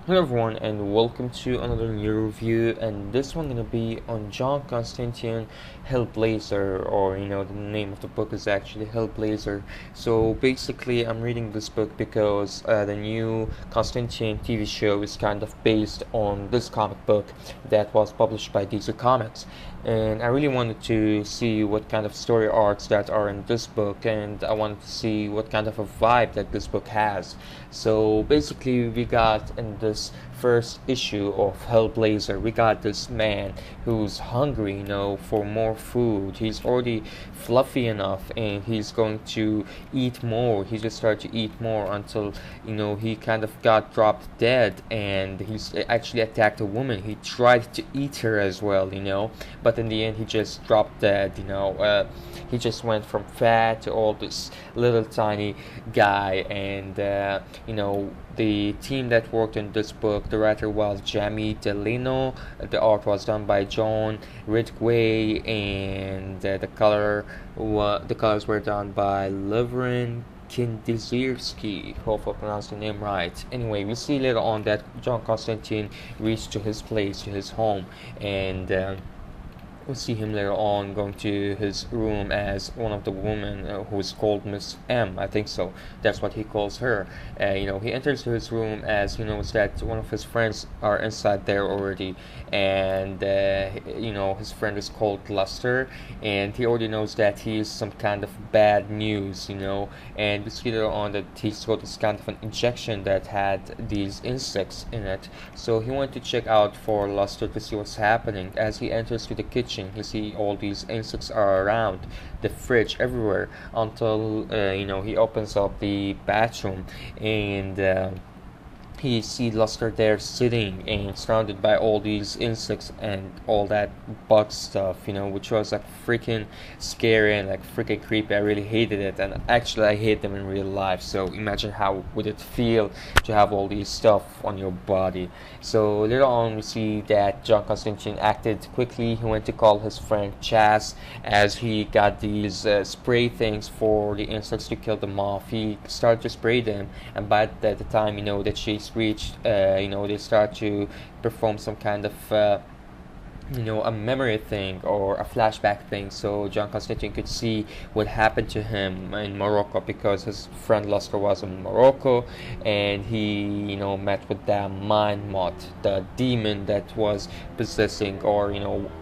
Hello everyone and welcome to another new review, and this one gonna be on John Constantine Hellblazer, or the name of the book is actually Hellblazer. So basically I'm reading this book because the new Constantine TV show is kind of based on this comic book that was published by DC Comics, and I really wanted to see what kind of story arcs that are in this book, and I wanted to see what kind of a vibe that this book has. So basically, we got in this first issue of Hellblazer, we got this man who's hungry, for more food. He's already fluffy enough, and he's going to eat more. He just started to eat more until, he kind of got dropped dead, and he's actually attacked a woman. He tried to eat her as well, but in the end, he just dropped dead. He just went from fat to all this little tiny guy, and the team that worked in this book, the writer was Jamie Delino, the art was done by John Ridgway, and the colors were done by Levrin Kindizierski. Hope I pronounced the name right. Anyway, we see later on that John Constantine reached to his place, to his home, and we see him later on going to his room as one of the women who is called Miss M. I think so. That's what he calls her. He enters his room as he knows that one of his friends are inside there already, and his friend is called Luster, and he already knows that he is some kind of bad news. And we see later on that he's got this kind of an injection that had these insects in it. So he went to check out for Luster to see what's happening. As he enters to the kitchen, you see all these insects are around the fridge everywhere until he opens up the bathroom, and he sees Luster there sitting and surrounded by all these insects and all that bug stuff, which was like freaking scary and like freaking creepy. I really hated it, and actually I hate them in real life. So imagine how would it feel to have all these stuff on your body. So later on we see that John Constantine acted quickly. He went to call his friend Chas as he got these spray things for the insects to kill them off. He started to spray them, and by the time that she's reached, they start to perform some kind of a memory thing or a flashback thing, so John Constantine could see what happened to him in Morocco, because his friend Luster was in Morocco, and he met with the mind moth, the demon that was possessing or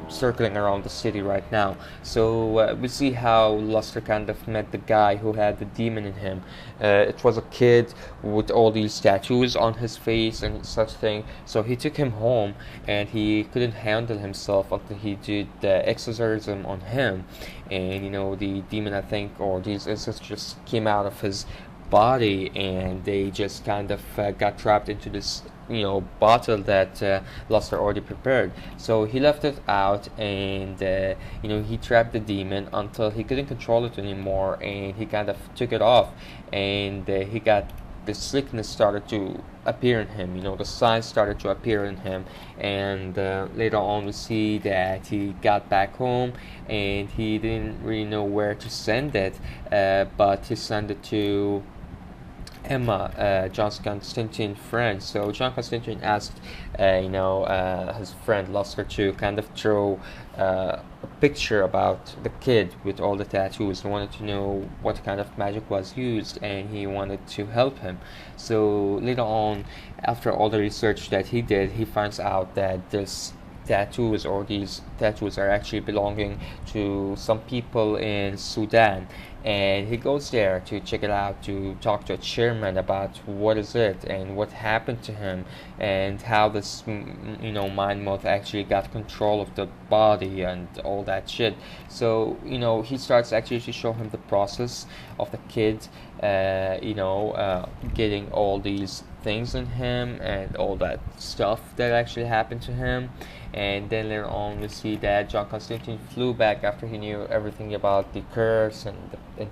circling around the city right now. So we see how Luster kind of met the guy who had the demon in him. It was a kid with all these tattoos on his face and such thing, so he took him home, and he couldn't handle himself until he did the exorcism on him, and the demon, I think, or these insects just came out of his body, and they just kind of got trapped into this bottle that Luster already prepared. So he left it out, and he trapped the demon until he couldn't control it anymore, and he kind of took it off, and he got the sickness started to appear in him. The signs started to appear in him, and later on we see that he got back home, and he didn't really know where to send it, but he sent it to Emma, John Constantine friend. So John Constantine asked, his friend Luster to kind of throw a picture about the kid with all the tattoos. He wanted to know what kind of magic was used, and he wanted to help him. So later on, after all the research that he did, he finds out that these tattoos are actually belonging to some people in Sudan, and he goes there to check it out, to talk to a chairman about what is it and what happened to him, and how this mind moth actually got control of the body and all that shit. So he starts actually to show him the process of the kid getting all these things in him and all that stuff that actually happened to him. And then later on we see that John Constantine flew back after he knew everything about the curse and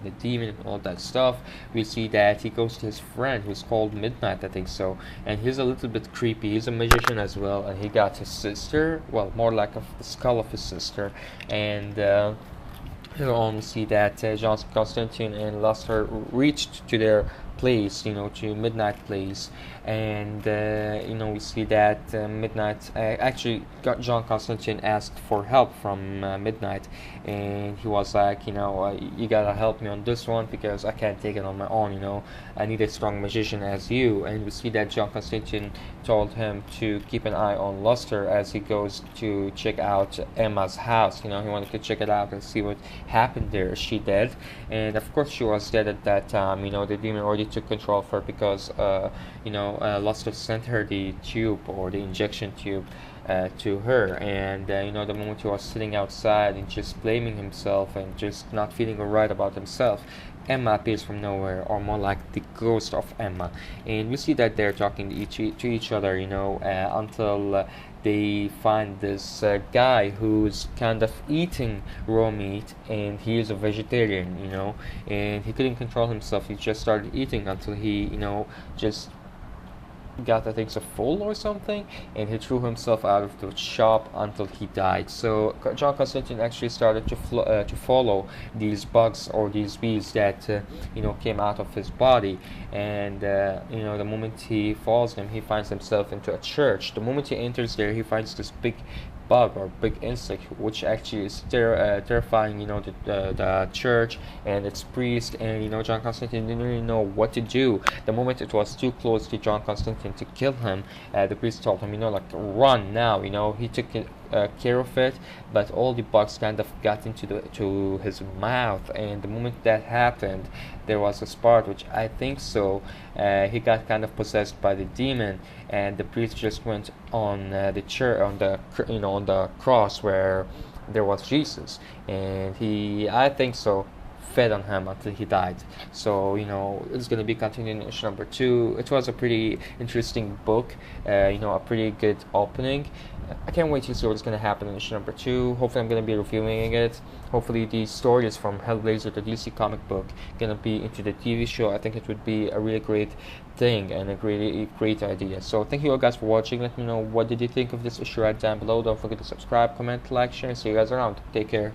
the demon and all that stuff. We see that he goes to his friend who's called Midnight, I think so, and he's a little bit creepy. He's a magician as well, and he got his sister, well, more like the skull of his sister, and later on we see that John Constantine and Luster reached to their place, to Midnight Place, and we see that Midnight actually got John Constantine asked for help from Midnight, and he was like, you gotta help me on this one because I can't take it on my own. I need a strong magician as you. And we see that John Constantine told him to keep an eye on Luster as he goes to check out Emma's house. He wanted to check it out and see what happened there. Is she dead? And of course she was dead at that time. The demon already took control of her because Luster sent her the tube, or the injection tube, to her. And the moment he was sitting outside and just blaming himself and just not feeling alright about himself, Emma appears from nowhere, or more like the ghost of Emma. And we see that they're talking to each other, until they find this guy who's kind of eating raw meat, and he is a vegetarian, and he couldn't control himself. He just started eating until he, just got, I think, so full or something, and he threw himself out of the shop until he died. So John Constantine actually started to follow these bugs, or these bees that came out of his body. And the moment he follows them, he finds himself into a church. The moment he enters there, he finds this big bug or big insect, which actually is terrifying the church and its priest. And John Constantine didn't really know what to do. The moment it was too close to John Constantine to kill him, the priest told him, run now. He took care of it, but all the bugs kind of got to his mouth. And the moment that happened, there was a spark, which I think so he got kind of possessed by the demon, and the priest just went on the church, on the cross where there was Jesus, and he, I think so, fed on him until he died. So it's going to be continuing in issue number 2. It was a pretty interesting book, a pretty good opening. I can't wait to see what's going to happen in issue number 2. Hopefully I'm going to be reviewing it. Hopefully the stories from Hellblazer, the DC comic book, going to be into the TV show. I think it would be a really great thing and a great idea. So thank you all guys for watching. Let me know what did you think of this issue right down below. Don't forget to subscribe, comment, like, share, and see you guys around. Take care.